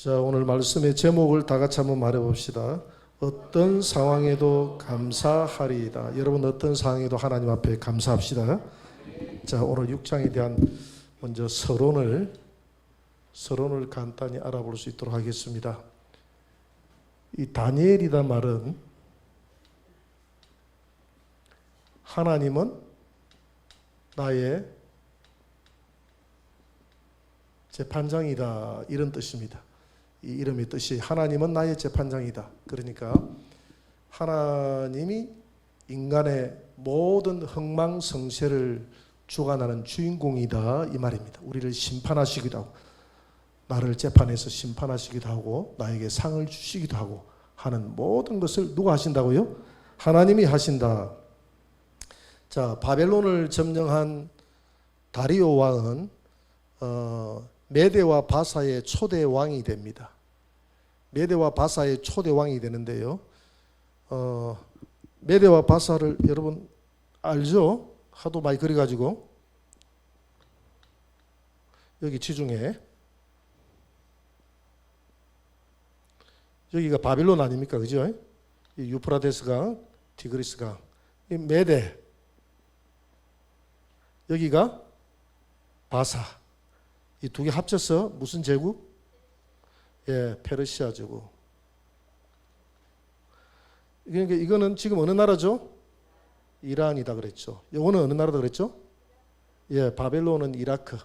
자, 오늘 말씀의 제목을 다 같이 한번 말해 봅시다. 어떤 상황에도 감사하리이다. 여러분 어떤 상황에도 하나님 앞에 감사합시다. 자, 오늘 6장에 대한 먼저 서론을 간단히 알아볼 수 있도록 하겠습니다. 이 다니엘이다 말은 하나님은 나의 재판장이다, 이런 뜻입니다. 이 이름의 뜻이 하나님은 나의 재판장이다. 그러니까 하나님이 인간의 모든 흥망성쇠를 주관하는 주인공이다, 이 말입니다. 우리를 심판하시기도 하고 나를 재판해서 심판하시기도 하고 나에게 상을 주시기도 하고 하는 모든 것을 누가 하신다고요? 하나님이 하신다. 자, 바벨론을 점령한 다리오 왕은 메대와 바사의 초대 왕이 됩니다. 메대와 바사의 초대 왕이 되는데요. 메대와 바사를 여러분 알죠? 하도 많이 그려가지고 여기 지중해, 여기가 바빌론 아닙니까? 그죠? 이 유프라데스강, 티그리스강, 이 메대, 여기가 바사. 이 두 개 합쳐서 무슨 제국? 예, 페르시아 제국. 그러니까 이거는 지금 어느 나라죠? 이란이다 그랬죠. 이거는 어느 나라다 그랬죠? 예, 바벨론은 이라크.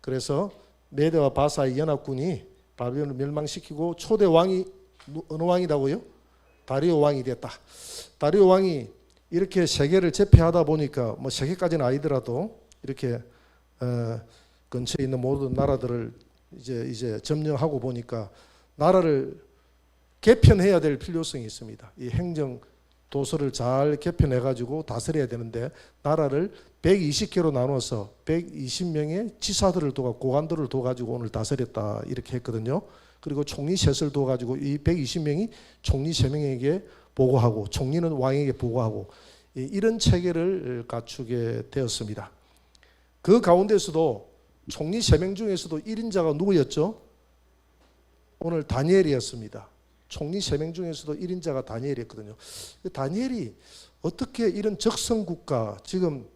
그래서 메대와 바사의 연합군이 바벨론을 멸망시키고 초대 왕이 어느 왕이라고요? 다리오 왕이 됐다. 다리오 왕이 이렇게 세계를 제패하다 보니까 뭐 세계까지는 아니더라도 이렇게 근처에 있는 모든 나라들을 이제 점령하고 보니까 나라를 개편해야 될 필요성이 있습니다. 이 행정 도서를 잘 개편해 가지고 다스려야 되는데 나라를 120개로 나눠서 120명의 지사들을 둬 고관들을 둬 가지고 오늘 다스렸다, 이렇게 했거든요. 그리고 총리 셋을 둬 가지고 이 120명이 총리 3명에게 보고하고 총리는 왕에게 보고하고 이런 체계를 갖추게 되었습니다. 그 가운데서도 총리 3명 중에서도 1인자가 누구였죠? 오늘 다니엘이었습니다. 총리 3명 중에서도 1인자가 다니엘이었거든요. 다니엘이 어떻게 이런 적성국가, 지금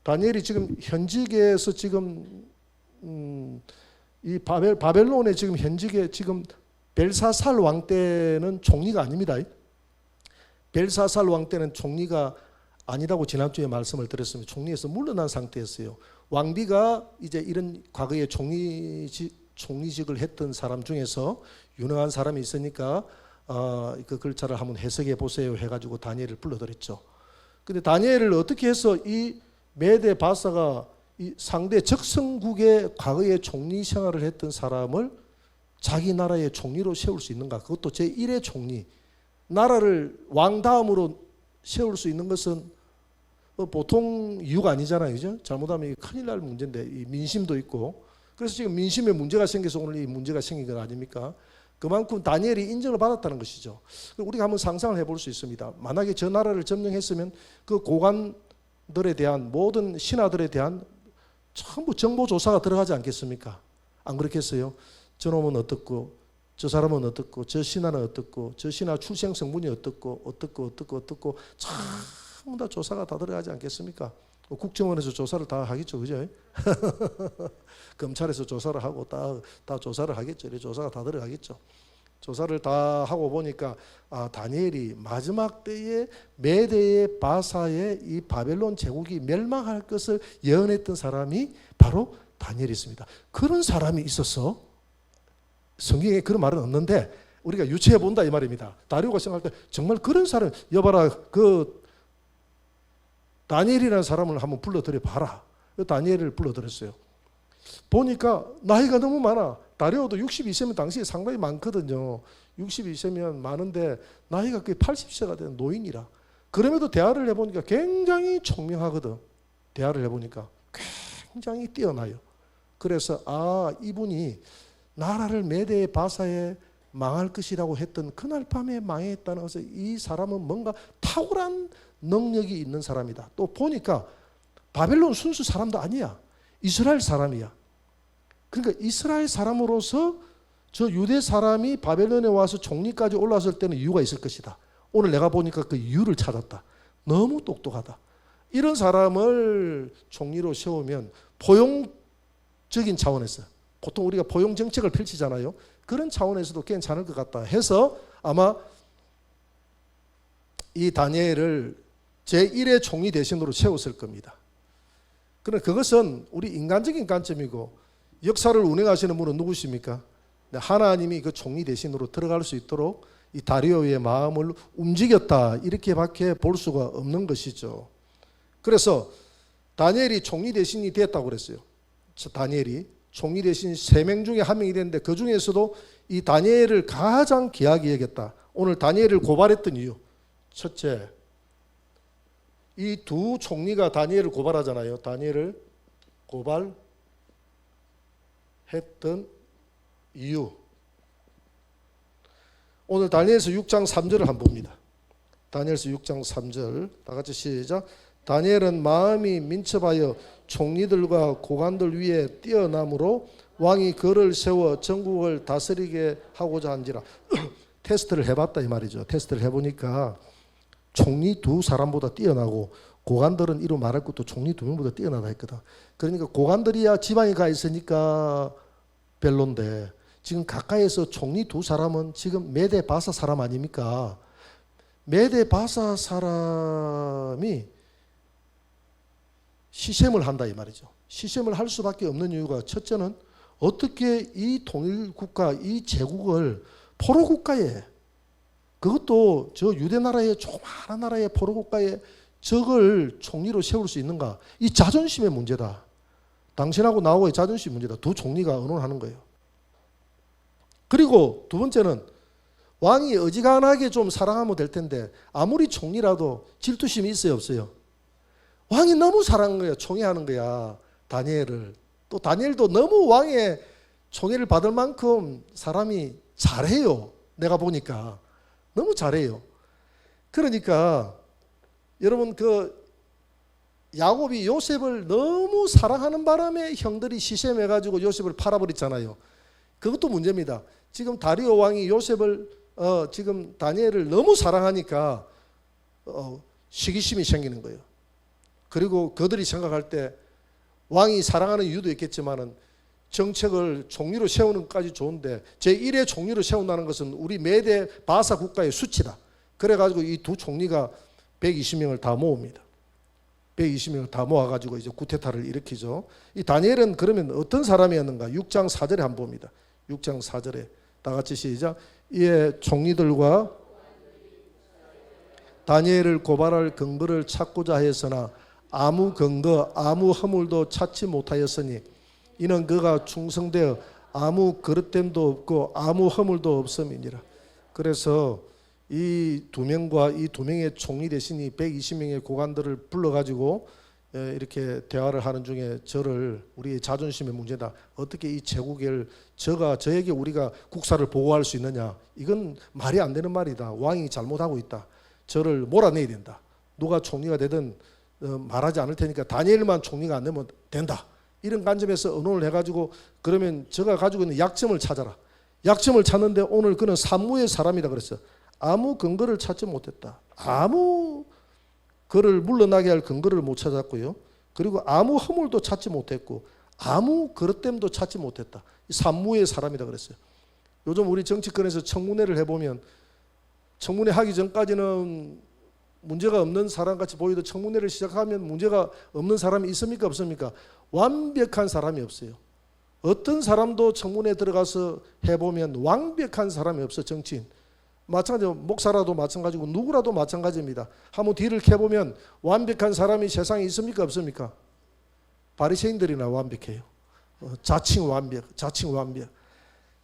다니엘이 지금 현직에서 지금 이 바벨론의 지금 현직에 지금 벨사살 왕 때는 총리가 아닙니다. 벨사살 왕 때는 총리가 아니라고 지난주에 말씀을 드렸습니다. 총리에서 물러난 상태였어요. 왕비가 이제 이런 과거에 총리직을 했던 사람 중에서 유능한 사람이 있으니까 그 글자를 한번 해석해 보세요 해가지고 다니엘을 불러들였죠. 근데 다니엘을 어떻게 해서 이 메대 바사가 이 상대 적성국의 과거에 총리 생활을 했던 사람을 자기 나라의 총리로 세울 수 있는가? 그것도 제1의 총리. 나라를 왕 다음으로 세울 수 있는 것은 보통 이유가 아니잖아요. 그죠? 잘못하면 큰일 날 문제인데 이 민심도 있고, 그래서 지금 민심에 문제가 생겨서 오늘 이 문제가 생긴 건 아닙니까? 그만큼 다니엘이 인정을 받았다는 것이죠. 우리가 한번 상상을 해볼 수 있습니다. 만약에 저 나라를 점령했으면 그 고관들에 대한 모든 신하들에 대한 전부 정보조사가 들어가지 않겠습니까? 안 그렇겠어요? 저놈은 어떻고 저 사람은 어떻고 저 신하는 어떻고 저 신하 출생 성분이 어떻고 전부 다 조사가 다 들어가지 않겠습니까? 국정원에서 조사를 다 하겠죠, 그죠? 검찰에서 조사를 하고 다 조사를 하겠죠. 조사가 다 들어가겠죠. 조사를 다 하고 보니까 다니엘이 마지막 때에 메대의 바사의 이 바벨론 제국이 멸망할 것을 예언했던 사람이 바로 다니엘이었습니다. 그런 사람이 있어서 성경에 그런 말은 없는데 우리가 유추해 본다, 이 말입니다. 다리오가 생각할 때 정말 그런 사람, 여봐라, 그 다니엘이라는 사람을 한번 불러들여 봐라. 다니엘을 불러들였어요. 보니까 나이가 너무 많아. 다리오도 62세면 당시에 상당히 많거든요. 62세면 많은데 나이가 거의 80세가 된 노인이라. 그럼에도 대화를 해보니까 굉장히 총명하거든. 대화를 해보니까 굉장히 뛰어나요. 그래서 이분이 나라를 메대 바사에 망할 것이라고 했던 그날 밤에 망했다는 것을, 이 사람은 뭔가 탁월한 능력이 있는 사람이다. 또 보니까 바벨론 순수 사람도 아니야. 이스라엘 사람이야. 그러니까 이스라엘 사람으로서 저 유대 사람이 바벨론에 와서 총리까지 올라설 때는 이유가 있을 것이다. 오늘 내가 보니까 그 이유를 찾았다. 너무 똑똑하다. 이런 사람을 총리로 세우면 포용적인 차원에서, 보통 우리가 포용 정책을 펼치잖아요. 그런 차원에서도 괜찮을 것 같다 해서 아마 이 다니엘을 제1의 총리 대신으로 세웠을 겁니다. 그러나 그것은 우리 인간적인 관점이고, 역사를 운행하시는 분은 누구십니까? 하나님이 그 총리 대신으로 들어갈 수 있도록 이 다리오의 마음을 움직였다, 이렇게밖에 볼 수가 없는 것이죠. 그래서 다니엘이 총리 대신이 됐다고 그랬어요. 다니엘이 총리 대신 3명 중에 1명이 됐는데, 그 중에서도 이 다니엘을 가장 귀하게 여겼다. 오늘 다니엘을 고발했던 이유, 첫째, 이 두 총리가 다니엘을 고발하잖아요. 다니엘을 고발했던 이유, 오늘 다니엘서 6장 3절을 한번 봅니다. 다니엘서 6장 3절 다 같이 시작. 다니엘은 마음이 민첩하여 총리들과 고관들 위에 뛰어남으로 왕이 그를 세워 전국을 다스리게 하고자 한지라. 테스트를 해봤다 이 말이죠. 테스트를 해보니까 총리 두 사람보다 뛰어나고, 고관들은 이루 말할 것도 총리 2명보다 뛰어나다 했거든. 그러니까 고관들이야 지방에 가 있으니까 별론데, 지금 가까이에서 총리 2사람은 지금 메데 바사 사람 아닙니까? 메데 바사 사람이 시샘을 한다 이 말이죠. 시샘을 할 수밖에 없는 이유가, 첫째는 어떻게 이 통일국가, 이 제국을 포로국가에, 그것도 저 유대나라의 조그마한 나라의 포로국가에 적을 총리로 세울 수 있는가? 이 자존심의 문제다. 당신하고 나하고의 자존심 문제다. 두 총리가 의논하는 거예요. 그리고 두 번째는 왕이 어지간하게 좀 사랑하면 될 텐데, 아무리 총리라도 질투심이 있어요, 없어요? 왕이 너무 사랑하는 거야, 총애하는 거야, 다니엘을. 또 다니엘도 너무 왕의 총애를 받을 만큼 사람이 잘해요. 내가 보니까 너무 잘해요. 그러니까 여러분, 그 야곱이 요셉을 너무 사랑하는 바람에 형들이 시샘해가지고 요셉을 팔아버렸잖아요. 그것도 문제입니다. 지금 다리오 왕이 요셉을 지금 다니엘을 너무 사랑하니까 시기심이 생기는 거예요. 그리고 그들이 생각할 때 왕이 사랑하는 이유도 있겠지만은, 정책을 총리로 세우는 것까지 좋은데 제1의 총리로 세운다는 것은 우리 메데 바사 국가의 수치다. 그래가지고 이 두 총리가 120명을 다 모읍니다. 120명을 다 모아가지고 이제 구테타를 일으키죠. 이 다니엘은 그러면 어떤 사람이었는가? 6장 4절에 한번 봅니다. 6장 4절에 다 같이 시작. 이에 총리들과 다니엘을 고발할 근거를 찾고자 했으나 아무 근거, 아무 허물도 찾지 못하였으니 이는 그가 충성되어 아무 그릇됨도 없고 아무 허물도 없음이니라. 그래서 이 두 명과 이 두 명의 총리 대신이 120명의 고관들을 불러가지고 이렇게 대화를 하는 중에, 저를, 우리의 자존심의 문제다, 어떻게 이 제국을 저에게 우리가 국사를 보고할 수 있느냐, 이건 말이 안 되는 말이다. 왕이 잘못하고 있다. 저를 몰아내야 된다. 누가 총리가 되든 말하지 않을 테니까 다니엘만 총리가 안 되면 된다. 이런 관점에서 의논을 해가지고, 그러면 저가 가지고 있는 약점을 찾아라. 약점을 찾는데 오늘 그는 산무의 사람이다 그랬어요. 아무 근거를 찾지 못했다. 아무 그를 물러나게 할 근거를 못 찾았고요. 그리고 아무 허물도 찾지 못했고 아무 그릇됨도 찾지 못했다. 산무의 사람이다 그랬어요. 요즘 우리 정치권에서 청문회를 해보면, 청문회 하기 전까지는 문제가 없는 사람같이 보이도 청문회를 시작하면 문제가 없는 사람이 있습니까, 없습니까? 완벽한 사람이 없어요. 어떤 사람도 청문회에 들어가서 해보면 완벽한 사람이 없어. 정치인 마찬가지로, 목사라도 마찬가지고 누구라도 마찬가지입니다. 한번 뒤를 캐보면 완벽한 사람이 세상에 있습니까, 없습니까? 바리새인들이나 완벽해요. 자칭 완벽.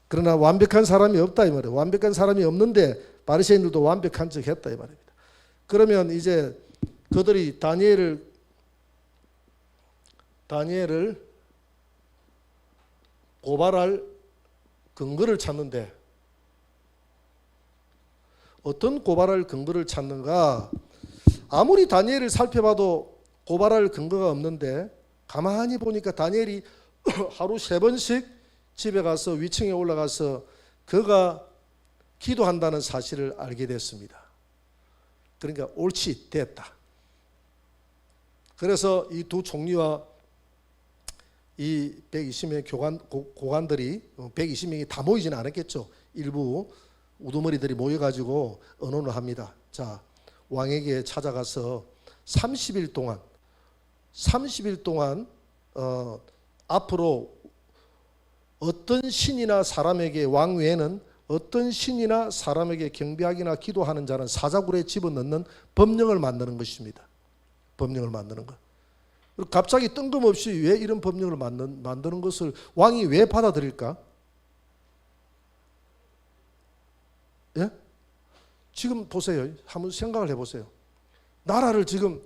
그러나 완벽한 사람이 없다 이 말이에요. 완벽한 사람이 없는데 바리새인들도 완벽한 척 했다 이 말입니다. 그러면 이제 그들이 다니엘을 고발할 근거를 찾는데, 어떤 고발할 근거를 찾는가? 아무리 다니엘을 살펴봐도 고발할 근거가 없는데, 가만히 보니까 다니엘이 하루 3번씩 집에 가서 위층에 올라가서 그가 기도한다는 사실을 알게 됐습니다. 그러니까 옳지, 됐다. 그래서 이 두 총리와 이 120명의 고관들이 120명이 다 모이지는 않았겠죠. 일부 우두머리들이 모여가지고 의논을 합니다. 자, 왕에게 찾아가서 30일 동안 앞으로 어떤 신이나 사람에게, 왕 외에는 어떤 신이나 사람에게 경배하기나 기도하는 자는 사자굴에 집어넣는 법령을 만드는 것입니다. 법령을 만드는 것. 갑자기 뜬금없이 왜 이런 법령을 만드는 것을 왕이 왜 받아들일까? 예? 지금 보세요. 한번 생각을 해보세요. 나라를 지금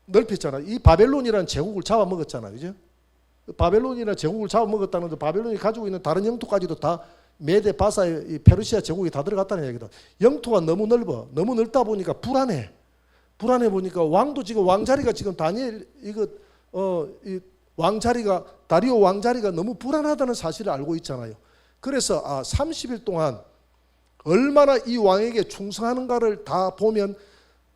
넓혔잖아요. 이 바벨론이라는 제국을 잡아먹었잖아요. 그죠? 바벨론이라는 제국을 잡아먹었다는데 바벨론이 가지고 있는 다른 영토까지도 다 메데, 바사의 페르시아 제국이 다 들어갔다는 얘기다. 영토가 너무 넓어. 너무 넓다 보니까 불안해 보니까 왕도 지금 왕자리가 지금 다니엘 이 왕자리가 다리오 왕자리가 너무 불안하다는 사실을 알고 있잖아요. 그래서 30일 동안 얼마나 이 왕에게 충성하는가를 다 보면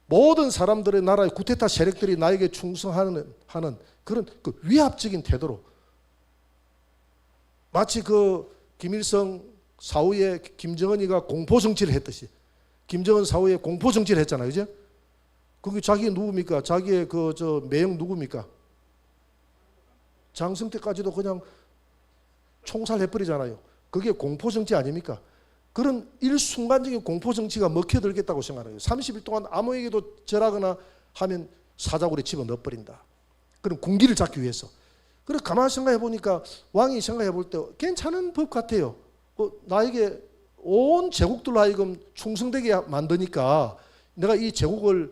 모든 사람들의 나라의 구테타 세력들이 나에게 충성하는 그런 그 위압적인 태도로, 마치 그 김일성 사후에 김정은이가 공포정치를 했듯이, 김정은 사후에 공포정치를 했잖아요. 그죠? 그게 자기 누굽니까? 자기의 매형 누굽니까? 장성태까지도 그냥 총살해버리잖아요. 그게 공포정치 아닙니까? 그런 일순간적인 공포정치가 먹혀들겠다고 생각해요. 30일 동안 아무에게도 절하거나 하면 사자굴에 집어넣어버린다. 그런 군기를 잡기 위해서. 그래서 가만히 생각해 보니까 왕이 생각해 볼 때 괜찮은 법 같아요. 나에게 온 제국들로 하여금 충성되게 만드니까 내가 이 제국을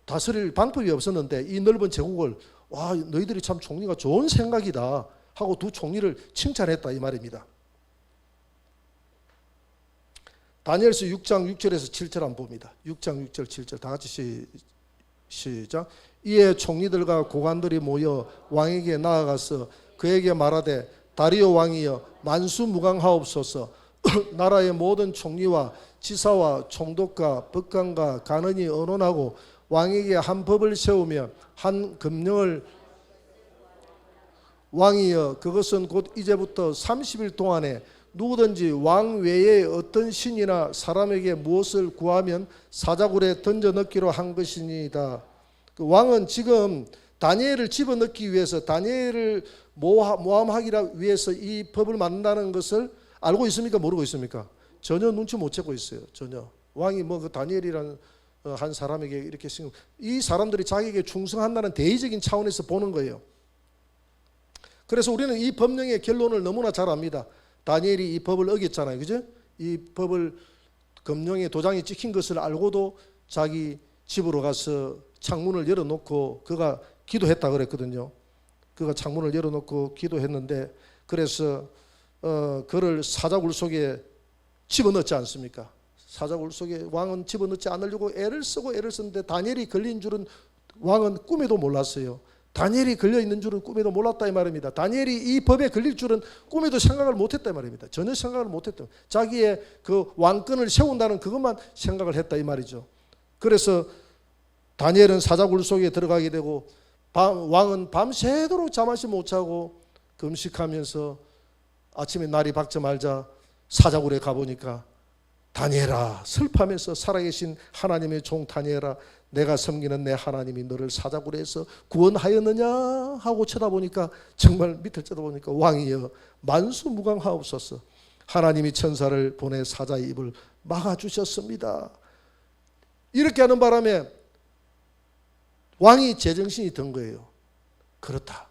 다스릴 방법이 없었는데 이 넓은 제국을 너희들이 참 총리가 좋은 생각이다 하고 두 총리를 칭찬했다 이 말입니다. 다니엘서 6장 6절에서 7절 한번 봅니다. 6장 6절 7절 다 같이 시작. 이에 총리들과 고관들이 모여 왕에게 나아가서 그에게 말하되 다리오 왕이여 만수무강하옵소서. 나라의 모든 총리와 지사와 총독과 법관과 간언이 의논하고 왕에게 한 법을 세우며 한 금령을 왕이여 그것은 곧 이제부터 30일 동안에 누구든지 왕 외에 어떤 신이나 사람에게 무엇을 구하면 사자굴에 던져 넣기로 한 것이니이다. 그 왕은 지금 다니엘을 집어넣기 위해서, 다니엘을 모함하기 위해서 이 법을 만든다는 것을 알고 있습니까? 모르고 있습니까? 전혀 눈치 못 채고 있어요. 전혀. 왕이 그 다니엘이라는 한 사람에게 이렇게 이 사람들이 자기에게 충성한다는 대의적인 차원에서 보는 거예요. 그래서 우리는 이 법령의 결론을 너무나 잘 압니다. 다니엘이 이 법을 어겼잖아요. 그죠? 이 법을 금령에 도장이 찍힌 것을 알고도 자기 집으로 가서 창문을 열어놓고 그가 기도했다 그랬거든요. 그가 창문을 열어놓고 기도했는데, 그래서 그를 사자굴 속에 집어넣지 않습니까? 사자굴 속에 왕은 집어넣지 않으려고 애를 썼는데 다니엘이 걸린 줄은 왕은 꿈에도 몰랐어요. 다니엘이 걸려있는 줄은 꿈에도 몰랐다 이 말입니다. 다니엘이 이 법에 걸릴 줄은 꿈에도 생각을 못했다 이 말입니다. 전혀 생각을 못했다. 자기의 그 왕권을 세운다는 그것만 생각을 했다 이 말이죠. 그래서 다니엘은 사자굴 속에 들어가게 되고 왕은 밤새도록 잠시 못 자고 금식하면서 아침에 날이 밝자마자 사자굴에 가보니까 다니엘아, 슬퍼하면서 살아계신 하나님의 종 다니엘아, 내가 섬기는 내 하나님이 너를 사자굴에서 구원하였느냐 하고 쳐다보니까, 정말 밑을 쳐다보니까 왕이여 만수무강하옵소서. 하나님이 천사를 보내 사자의 입을 막아주셨습니다. 이렇게 하는 바람에 왕이 제정신이 든 거예요. 그렇다.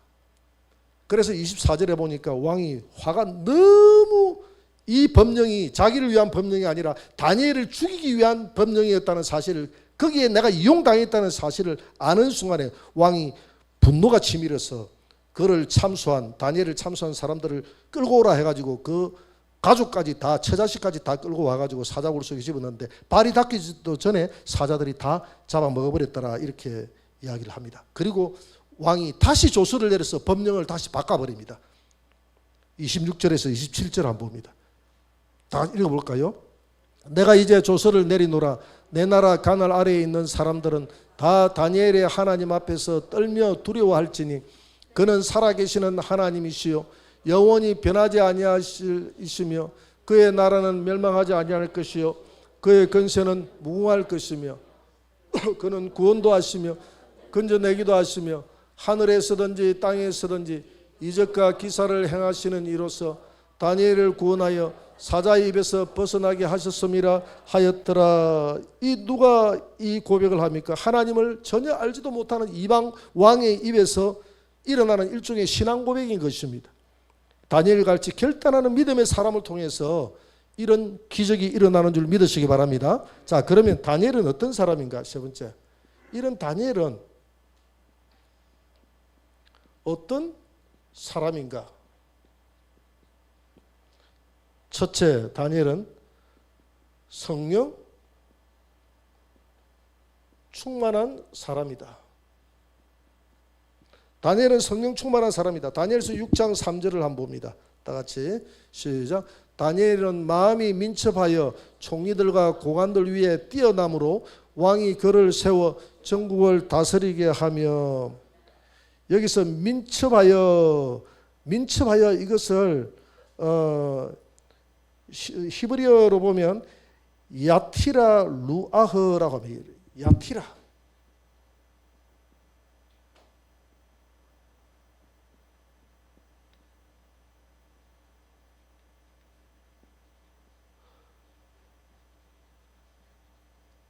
그래서 24절에 보니까 왕이 화가 너무, 이 법령이 자기를 위한 법령이 아니라 다니엘을 죽이기 위한 법령이었다는 사실을, 거기에 내가 이용당했다는 사실을 아는 순간에 왕이 분노가 치밀어서 그를 참수한, 다니엘을 참수한 사람들을 끌고 오라 해가지고 그 가족까지 다, 처자식까지 다 끌고 와가지고 사자굴 속에 집어넣는데 발이 닿기도 전에 사자들이 다 잡아먹어버렸더라 이렇게 이야기를 합니다. 그리고 왕이 다시 조서를 내려서 법령을 다시 바꿔버립니다. 26절에서 27절 한번 봅니다. 다 읽어볼까요? 내가 이제 조서를 내리노라. 내 나라 가날 아래에 있는 사람들은 다 다니엘의 하나님 앞에서 떨며 두려워할지니 그는 살아계시는 하나님이시요 영원히 변하지 아니하시며 그의 나라는 멸망하지 아니할 것이요 그의 권세는 무궁할 것이며 그는 구원도 하시며 건져내기도 하시며 하늘에서든지 땅에서든지 이적과 기사를 행하시는 이로서 다니엘을 구원하여 사자의 입에서 벗어나게 하셨음이라 하였더라. 이 누가 이 고백을 합니까? 하나님을 전혀 알지도 못하는 이방 왕의 입에서 일어나는 일종의 신앙 고백인 것입니다. 다니엘같이 결단하는 믿음의 사람을 통해서 이런 기적이 일어나는 줄 믿으시기 바랍니다. 자, 그러면 다니엘은 어떤 사람인가? 세 번째, 이런 다니엘은 어떤 사람인가? 첫째, 다니엘은 성령 충만한 사람이다. 다니엘은 성령 충만한 사람이다. 다니엘서 6장 3절을 한번 봅니다. 다 같이 시작. 다니엘은 마음이 민첩하여 총리들과 고관들 위에 뛰어남으로 왕이 그를 세워 전국을 다스리게 하며. 여기서 민첩하여 이것을 히브리어로 보면 야티라 루아흐라고 합니다. 야티라.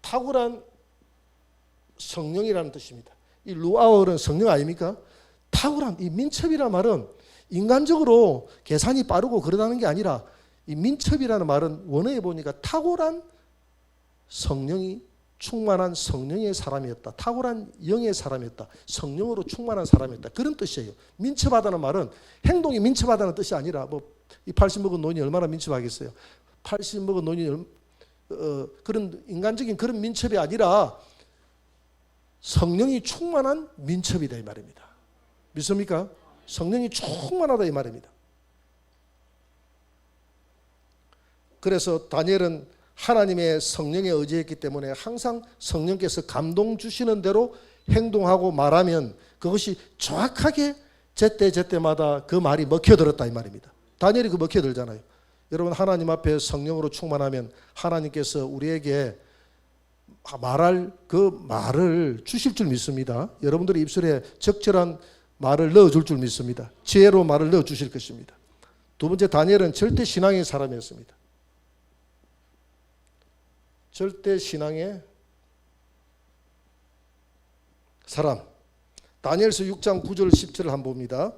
탁월한 성령이라는 뜻입니다. 이 루아흐는 성령 아닙니까? 탁월한 이 민첩이라는 말은 인간적으로 계산이 빠르고 그러다는 게 아니라 이 민첩이라는 말은 원어에 보니까 탁월한 성령이 충만한 성령의 사람이었다. 탁월한 영의 사람이었다. 성령으로 충만한 사람이었다. 그런 뜻이에요. 민첩하다는 말은 행동이 민첩하다는 뜻이 아니라 이 80 먹은 노인이 얼마나 민첩하겠어요. 80 먹은 노인이 그런 인간적인 그런 민첩이 아니라 성령이 충만한 민첩이다 이 말입니다. 믿습니까? 성령이 충만하다 이 말입니다. 그래서 다니엘은 하나님의 성령에 의지했기 때문에 항상 성령께서 감동 주시는 대로 행동하고 말하면 그것이 정확하게 제때제때마다 그 말이 먹혀들었다 이 말입니다. 다니엘이 그 먹혀들잖아요. 여러분, 하나님 앞에 성령으로 충만하면 하나님께서 우리에게 말할 그 말을 주실 줄 믿습니다. 여러분들의 입술에 적절한 말을 넣어줄 줄 믿습니다. 지혜로 말을 넣어주실 것입니다. 두 번째, 다니엘은 절대 신앙의 사람이었습니다. 절대 신앙의 사람. 다니엘서 6장 9절 10절을 한번 봅니다.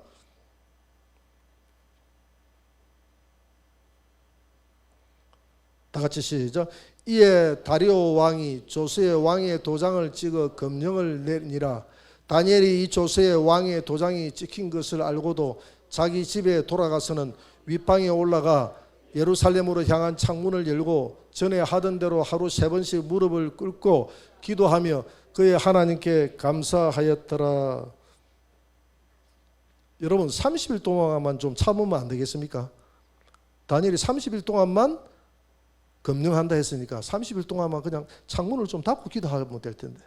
다 같이 시작. 이에 다리오 왕이 조스의 왕의 도장을 찍어 검령을 내니라. 다니엘이 이 조스의 왕의 도장이 찍힌 것을 알고도 자기 집에 돌아가서는 윗방에 올라가 예루살렘으로 향한 창문을 열고 전에 하던 대로 하루 3번씩 무릎을 꿇고 기도하며 그의 하나님께 감사하였더라. 여러분, 30일 동안만 좀 참으면 안 되겠습니까? 다니엘이 30일 동안만 검령한다 했으니까 30일 동안만 그냥 창문을 좀 닫고 기도하면 될 텐데,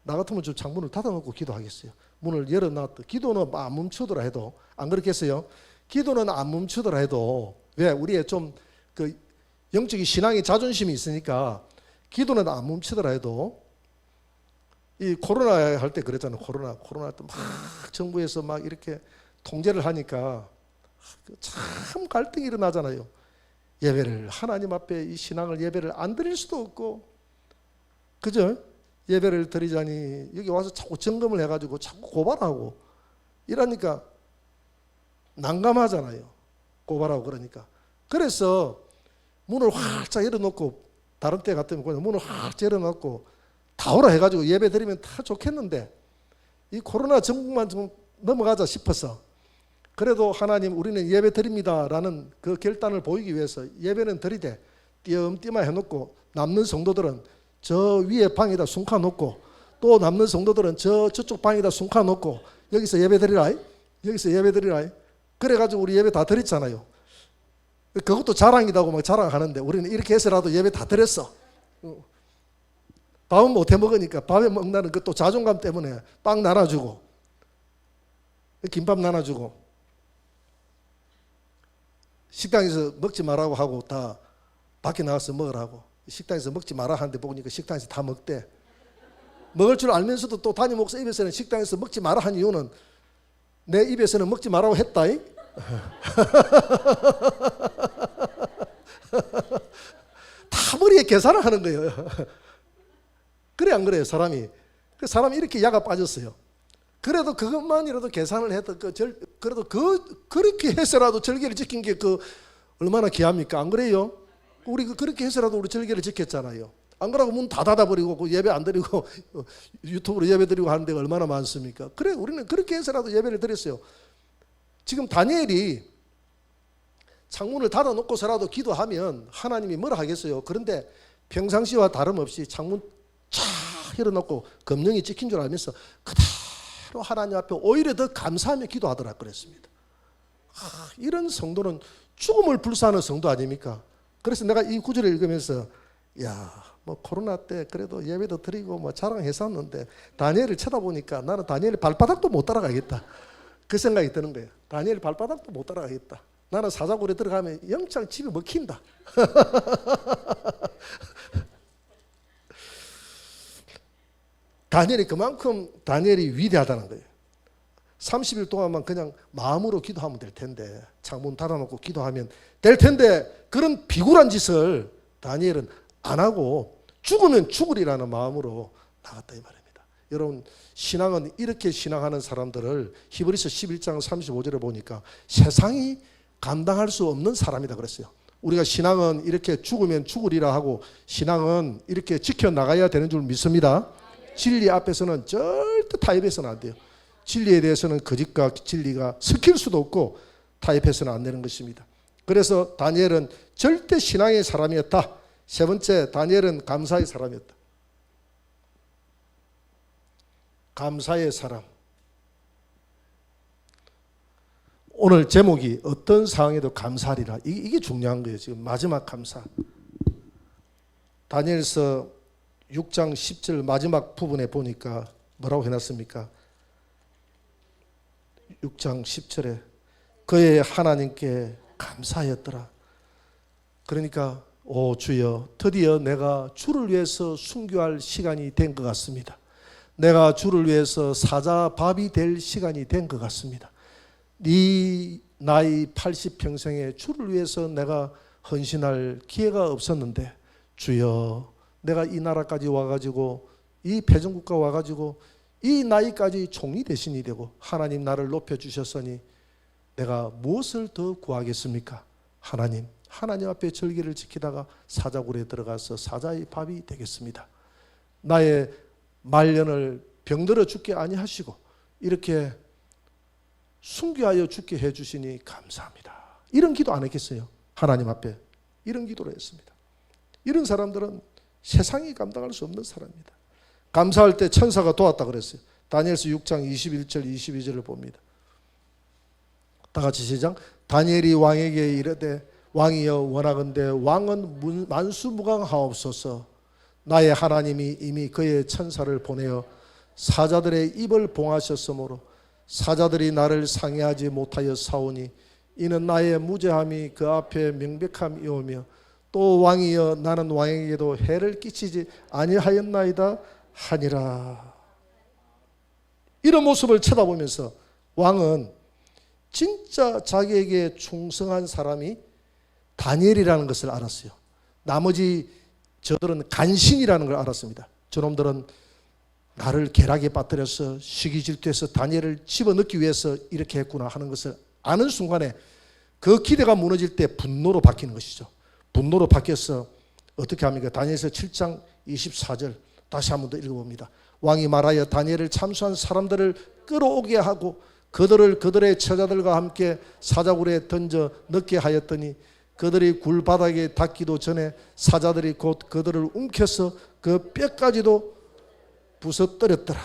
나 같으면 좀 창문을 닫아놓고 기도하겠어요. 문을 열어놨다. 기도는 안 멈추더라 해도, 안 그렇겠어요? 기도는 안 멈추더라 해도, 왜? 우리의 좀 그 영적인 신앙의 자존심이 있으니까 기도는 안 멈추더라 해도, 이 코로나 할 때 그랬잖아요. 코로나 때 막 정부에서 막 이렇게 통제를 하니까 참 갈등이 일어나잖아요. 예배를 하나님 앞에 이 신앙을 예배를 안 드릴 수도 없고, 그죠? 예배를 드리자니 여기 와서 자꾸 점검을 해가지고 자꾸 고발하고 이러니까 난감하잖아요. 고발하고 그러니까. 그래서 문을 활짝 열어놓고, 다른 때 같으면 그냥 문을 활짝 열어놓고 다 오라 해가지고 예배 드리면 다 좋겠는데, 이 코로나 전국만 좀 넘어가자 싶어서, 그래도 하나님 우리는 예배 드립니다라는 그 결단을 보이기 위해서 예배는 드리되 띄엄띄엄 해놓고, 남는 성도들은 저 위에 방에다 숨겨놓고, 또 남는 성도들은 저쪽 방에다 숨겨놓고, 여기서 예배 드리라, 여기서 예배 드리라. 그래가지고 우리 예배 다 드렸잖아요. 그것도 자랑이라고 막 자랑하는데 우리는 이렇게 해서라도 예배 다 드렸어. 밥은 못 해 먹으니까 밥에 먹나는 그 또 자존감 때문에 빵 나눠주고 김밥 나눠주고 식당에서 먹지 말라고 하고 다 밖에 나가서 먹으라고. 식당에서 먹지 마라 하는데 보니까 식당에서 다 먹대. 먹을 줄 알면서도 또 담임 목사 입에서는 식당에서 먹지 마라 한 이유는 내 입에서는 먹지 말라고 했다. 다 머리에 계산을 하는 거예요. 그래 안 그래요? 사람이 이렇게 야가 빠졌어요. 그래도 그것만이라도 계산을 해도 그래도 그렇게 해서라도 절개를 지킨 게 얼마나 귀합니까? 안 그래요? 우리 그렇게 해서라도 우리 절개를 지켰잖아요. 안 그러고 문 다 닫아버리고 예배 안 드리고 유튜브로 예배 드리고 하는 데가 얼마나 많습니까? 그래 우리는 그렇게 해서라도 예배를 드렸어요. 지금 다니엘이 창문을 닫아놓고서라도 기도하면 하나님이 뭐라 하겠어요? 그런데 평상시와 다름없이 창문 쫙 열어놓고 검령이 찍힌 줄 알면서 그대로 하나님 앞에 오히려 더 감사하며 기도하더라 그랬습니다. 이런 성도는 죽음을 불사하는 성도 아닙니까? 그래서 내가 이 구절을 읽으면서 뭐 코로나 때 그래도 예배도 드리고 뭐 자랑했었는데 다니엘을 쳐다보니까 나는 다니엘의 발바닥도 못 따라가겠다. 그 생각이 드는 거예요. 다니엘 발바닥도 못 따라가겠다. 나는 사자굴에 들어가면 영장 집에 먹힌다. 다니엘이 위대하다는 거예요. 30일 동안만 그냥 마음으로 기도하면 될 텐데 창문 닫아놓고 기도하면 될 텐데 그런 비굴한 짓을 다니엘은 안 하고 죽으면 죽으리라는 마음으로 나갔다 이 말입니다. 여러분 신앙은 이렇게 신앙하는 사람들을 히브리서 11장 35절에 보니까 세상이 감당할 수 없는 사람이다 그랬어요. 우리가 신앙은 이렇게 죽으면 죽으리라 하고 신앙은 이렇게 지켜나가야 되는 줄 믿습니다. 진리 앞에서는 절대 타협해서는 안 돼요. 진리에 대해서는 거짓과 진리가 섞일 수도 없고 타협해서는 안 되는 것입니다. 그래서 다니엘은 절대 신앙의 사람이었다. 세 번째, 다니엘은 감사의 사람이었다. 감사의 사람. 오늘 제목이 어떤 상황에도 감사하리라. 이게 중요한 거예요. 지금 마지막 감사. 다니엘서 6장 10절 마지막 부분에 보니까 뭐라고 해놨습니까? 6장 10절에 그의 하나님께 감사하였더라. 그러니까 오 주여, 드디어 내가 주를 위해서 순교할 시간이 된 것 같습니다. 내가 주를 위해서 사자밥이 될 시간이 된 것 같습니다. 네 나이 80평생에 주를 위해서 내가 헌신할 기회가 없었는데 주여, 내가 이 나라까지 와가지고 이 패전국가 와가지고 이 나이까지 총리 대신이 되고 하나님 나를 높여주셨으니 내가 무엇을 더 구하겠습니까? 하나님 앞에 절기를 지키다가 사자굴에 들어가서 사자의 밥이 되겠습니다. 나의 말년을 병들어 죽게 아니하시고 이렇게 순교하여 죽게 해주시니 감사합니다. 이런 기도 안 했겠어요? 하나님 앞에 이런 기도를 했습니다. 이런 사람들은 세상이 감당할 수 없는 사람입니다. 감사할 때 천사가 도왔다 그랬어요. 다니엘서 6장 21절 22절을 봅니다. 다 같이 시작. 다니엘이 왕에게 이르되 왕이여 원하건대 왕은 만수무강하옵소서. 나의 하나님이 이미 그의 천사를 보내어 사자들의 입을 봉하셨으므로 사자들이 나를 상해하지 못하여 사오니 이는 나의 무죄함이 그 앞에 명백함이오며 또 왕이여 나는 왕에게도 해를 끼치지 아니하였나이다 하니라. 이런 모습을 쳐다보면서 왕은 진짜 자기에게 충성한 사람이 다니엘이라는 것을 알았어요. 나머지 저들은 간신이라는 걸 알았습니다. 저놈들은 나를 계략에 빠뜨려서 시기 질투해서 다니엘을 집어넣기 위해서 이렇게 했구나 하는 것을 아는 순간에 그 기대가 무너질 때 분노로 바뀌는 것이죠. 분노로 바뀌어서 어떻게 합니까? 다니엘서 7장 24절 다시 한번 더 읽어봅니다. 왕이 말하여 다니엘을 참수한 사람들을 끌어오게 하고 그들을 그들의 처자들과 함께 사자굴에 던져 넣게 하였더니 그들이 굴 바닥에 닿기도 전에 사자들이 곧 그들을 움켜서 그 뼈까지도 부서뜨렸더라.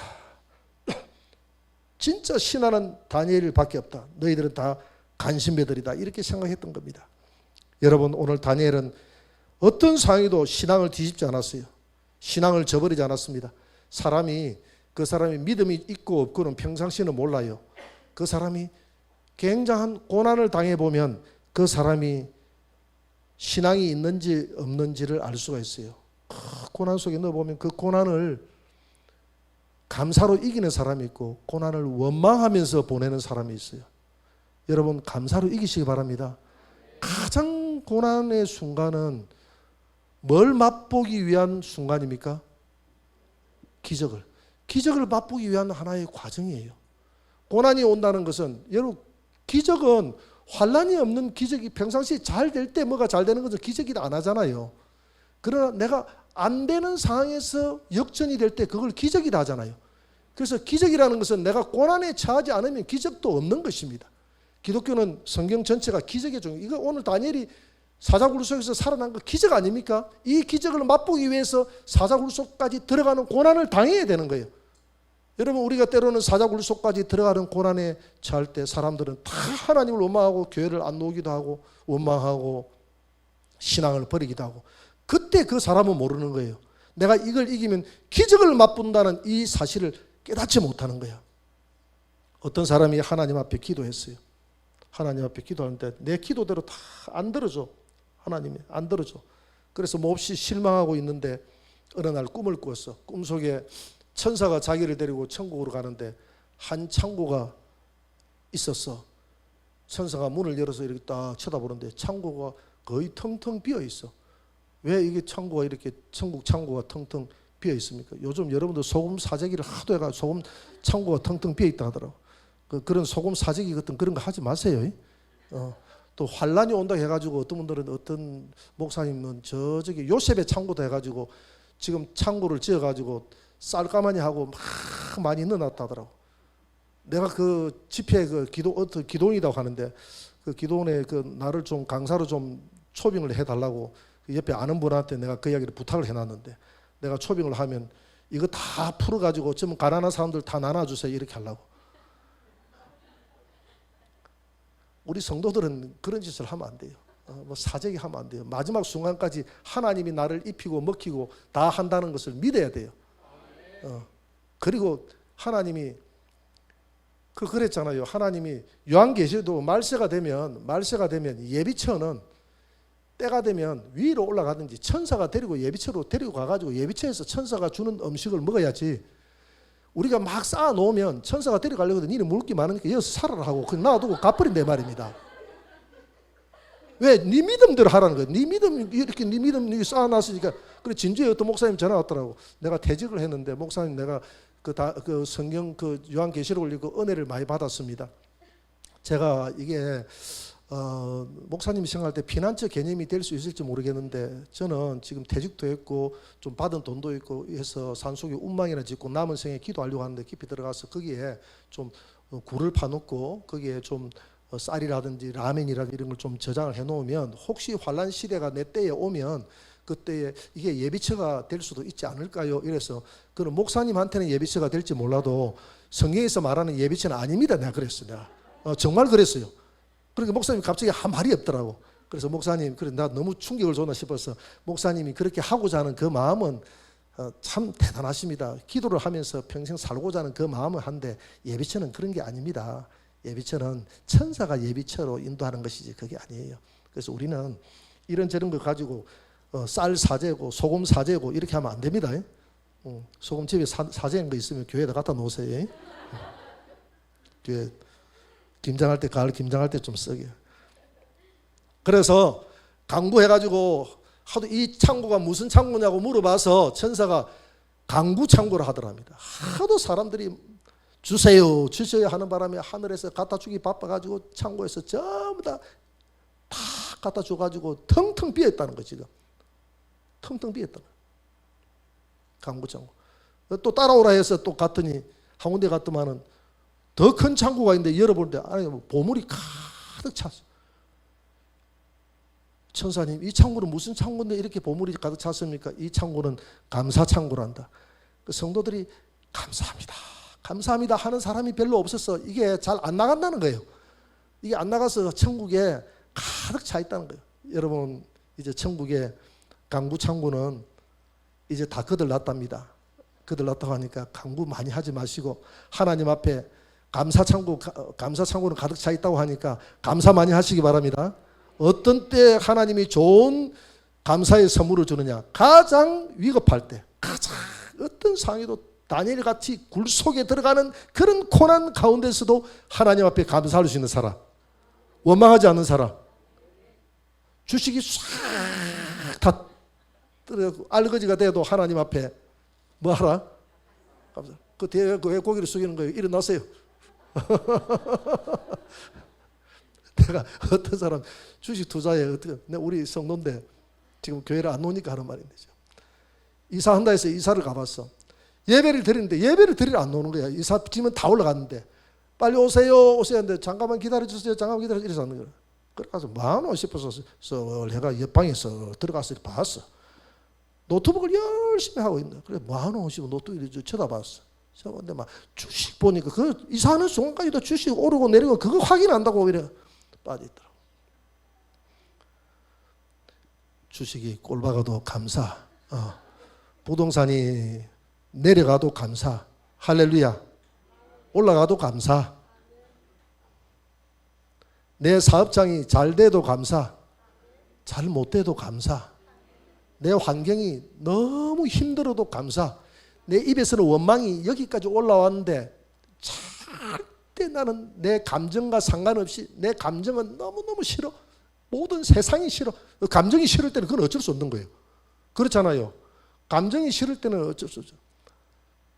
진짜 신하는 다니엘밖에 없다. 너희들은 다 간신배들이다 이렇게 생각했던 겁니다. 여러분 오늘 다니엘은 어떤 상황에도 신앙을 뒤집지 않았어요. 신앙을 저버리지 않았습니다. 그 사람이 믿음이 있고 없고는 평상시는 몰라요. 그 사람이 굉장한 고난을 당해보면 그 사람이 신앙이 있는지 없는지를 알 수가 있어요. 고난 속에 넣어보면 그 고난을 감사로 이기는 사람이 있고 고난을 원망하면서 보내는 사람이 있어요. 여러분 감사로 이기시기 바랍니다. 가장 고난의 순간은 뭘 맛보기 위한 순간입니까? 기적을 맛보기 위한 하나의 과정이에요. 고난이 온다는 것은 여러분 기적은 환난이 없는 기적이 평상시에 잘 될 때 뭐가 잘 되는 것은 기적이라 안 하잖아요. 그러나 내가 안 되는 상황에서 역전이 될 때 그걸 기적이라 하잖아요. 그래서 기적이라는 것은 내가 고난에 처하지 않으면 기적도 없는 것입니다. 기독교는 성경 전체가 기적의 종이. 이거 오늘 다니엘이 사자굴 속에서 살아난 거 기적 아닙니까? 이 기적을 맛보기 위해서 사자굴 속까지 들어가는 고난을 당해야 되는 거예요. 여러분 우리가 때로는 사자굴 속까지 들어가는 고난에 처할 때 사람들은 다 하나님을 원망하고 교회를 안 나오기도 하고 원망하고 신앙을 버리기도 하고 그때 그 사람은 모르는 거예요. 내가 이걸 이기면 기적을 맛본다는 이 사실을 깨닫지 못하는 거야. 어떤 사람이 하나님 앞에 기도했어요. 하나님 앞에 기도하는데 내 기도대로 다 안 들어줘. 하나님이 안 들어줘. 그래서 몹시 실망하고 있는데 어느 날 꿈을 꾸었어. 꿈속에 천사가 자기를 데리고 천국으로 가는데 한 창고가 있었어. 천사가 문을 열어서 이렇게 딱 쳐다보는데 창고가 거의 텅텅 비어 있어. 왜 이게 창고가 이렇게 천국 창고가 텅텅 비어 있습니까? 요즘 여러분들 소금 사재기를 하도 해가지고 소금 창고가 텅텅 비어 있다 하더라고. 그런 소금 사재기 같은 그런 거 하지 마세요. 또 환란이 온다 해가지고 어떤 분들은 어떤 목사님은 저기 요셉의 창고도 해가지고 지금 창고를 지어가지고 쌀가마니 하고 막 많이 넣어놨다더라고. 내가 그 집회 그 기도원이라고 하는데 그 기도원에 그 나를 좀 강사로 좀 초빙을 해달라고 그 옆에 아는 분한테 내가 그 이야기를 부탁을 해놨는데 내가 초빙을 하면 이거 다 풀어가지고 좀 가난한 사람들 다 나눠주세요 이렇게 하려고. 우리 성도들은 그런 짓을 하면 안 돼요. 뭐 사재기 하면 안 돼요. 마지막 순간까지 하나님이 나를 입히고 먹히고 다 한다는 것을 믿어야 돼요. 그리고 하나님이 그랬잖아요. 하나님이 요한계시도 말세가 되면 예비처는 때가 되면 위로 올라가든지 천사가 데리고 예비처로 데리고 가가지고 예비처에서 천사가 주는 음식을 먹어야지. 우리가 막 쌓아놓으면 천사가 데려가려고 하더니 니는 물기 많으니까 여기서 살아라 하고 그냥 놔두고 가버린단 말입니다. 왜? 네 믿음대로 하라는 거예요. 네 믿음 이렇게 네 믿음 쌓아놨으니까. 그래 진주에 어떤 목사님 전화 왔더라고. 내가 퇴직을 했는데 목사님 내가 그 성경 그 요한계시록을 읽고 은혜를 많이 받았습니다. 제가 이게 목사님이 생각할 때 피난처 개념이 될 수 있을지 모르겠는데 저는 지금 퇴직도 했고 좀 받은 돈도 있고 해서 산속에 운망이나 짓고 남은 생에 기도하려고 하는데 깊이 들어가서 거기에 좀 굴을 파놓고 거기에 좀 쌀이라든지 라면이라든지 이런 걸 좀 저장을 해놓으면 혹시 환란 시대가 내 때에 오면 그때에 이게 예비처가 될 수도 있지 않을까요? 이래서 그는 목사님한테는 예비처가 될지 몰라도 성경에서 말하는 예비처는 아닙니다. 내가 그랬어요. 정말 그랬어요. 그러니까 목사님이 갑자기 한 말이 없더라고. 그래서 목사님, 그래 나 너무 충격을 줬나 싶어서 목사님이 그렇게 하고자 하는 그 마음은 참 대단하십니다. 기도를 하면서 평생 살고자 하는 그 마음은 한데 예비처는 그런 게 아닙니다. 예비처는 천사가 예비처로 인도하는 것이지 그게 아니에요. 그래서 우리는 이런저런 거 가지고 쌀 사재고 소금 사재고 이렇게 하면 안 됩니다. 소금 집에 사재인 거 있으면 교회에다 갖다 놓으세요. 교회 김장할 때 가을 김장할 때 좀 쓰게. 그래서 강구해가지고 하도 이 창고가 무슨 창고냐고 물어봐서 천사가 강구 창고를 하더랍니다. 하도 사람들이 주세요 주세요 하는 바람에 하늘에서 갖다 주기 바빠가지고 창고에서 전부 다 갖다 줘가지고 텅텅 비어있다는 거지. 텅텅 비었다. 강구 창고. 또 따라오라 해서 또 갔더니 한 군데 갔더만은 더 큰 창고가 있는데 열어보는데 안에 보물이 가득 찼어. 천사님, 이 창고는 무슨 창고인데 이렇게 보물이 가득 찼습니까? 이 창고는 감사 창고란다. 그 성도들이 감사합니다, 감사합니다 하는 사람이 별로 없었어. 이게 잘 안 나간다는 거예요. 이게 안 나가서 천국에 가득 차 있다는 거예요. 여러분 이제 천국에 강구 창구는 이제 다 거들났답니다. 거들났다고 하니까 강구 많이 하지 마시고 하나님 앞에 감사 창구는 가득 차 있다고 하니까 감사 많이 하시기 바랍니다. 어떤 때 하나님이 좋은 감사의 선물을 주느냐? 가장 위급할 때, 가장 어떤 상황에도 다니엘 같이 굴 속에 들어가는 그런 고난 가운데서도 하나님 앞에 감사할 수 있는 사람, 원망하지 않는 사람, 주식이 싹다 알거지가 돼도 하나님 앞에 뭐 하라? 감사. 그 뒤에 왜 고개를 숙이는 거예요? 일어나세요. 내가 어떤 사람 주식 투자에 어떻게 우리 성도인데 지금 교회를 안 오니까 하는 말인데 이사한다 해서 이사를 가봤어. 예배를 드리는데 예배를 드리러 안 오는 거야. 이사 지면 다 올라갔는데 빨리 오세요 하는데 잠깐만 기다려주세요. 잠깐만 기다려주세요. 이래서 하는 거야. 그래서 뭐하노 싶어서 내가 옆방에서 들어가서 봤어. 노트북을 열심히 하고 있네. 그래 뭐하노 싶어 노트북을 쳐다봤어. 근데 막 주식 보니까 그 이사하는 순간까지도 주식 오르고 내리고 그거 확인한다고 이래 빠져있더라고. 주식이 꼴박아도 감사, 부동산이 내려가도 감사, 할렐루야. 올라가도 감사, 내 사업장이 잘 돼도 감사, 잘 못 돼도 감사, 내 환경이 너무 힘들어도 감사. 내 입에서는 원망이 여기까지 올라왔는데 절대 나는 내 감정과 상관없이 내 감정은 너무너무 싫어. 모든 세상이 싫어. 감정이 싫을 때는 그건 어쩔 수 없는 거예요. 그렇잖아요. 감정이 싫을 때는 어쩔 수 없죠.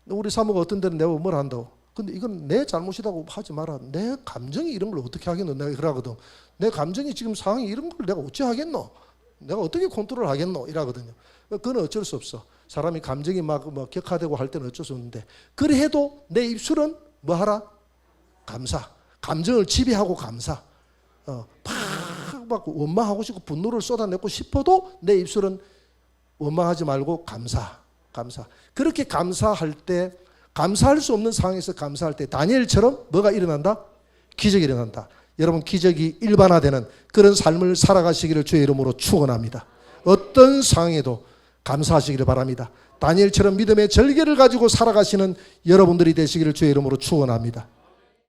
우리 사모가 어떤 데는 내가 뭘 한다고. 근데 이건 내 잘못이라고 하지 마라. 내 감정이 이런 걸 어떻게 하겠노? 내가 그러거든. 내 감정이 지금 상황이 이런 걸 내가 어찌 하겠노? 내가 어떻게 컨트롤 하겠노? 이러거든요. 그건 어쩔 수 없어. 사람이 감정이 막 격화되고 할 때는 어쩔 수 없는데 그래도 내 입술은 뭐 하라? 감사. 감정을 지배하고 감사. 막 원망하고 싶고 분노를 쏟아내고 싶어도 내 입술은 원망하지 말고 감사. 그렇게 감사할 때 감사할 수 없는 상황에서 감사할 때 다니엘처럼 뭐가 일어난다? 기적이 일어난다. 여러분 기적이 일반화되는 그런 삶을 살아가시기를 주의 이름으로 축원합니다. 어떤 상황에도 감사하시기를 바랍니다. 다니엘처럼 믿음의 절개를 가지고 살아가시는 여러분들이 되시기를 주의 이름으로 축원합니다.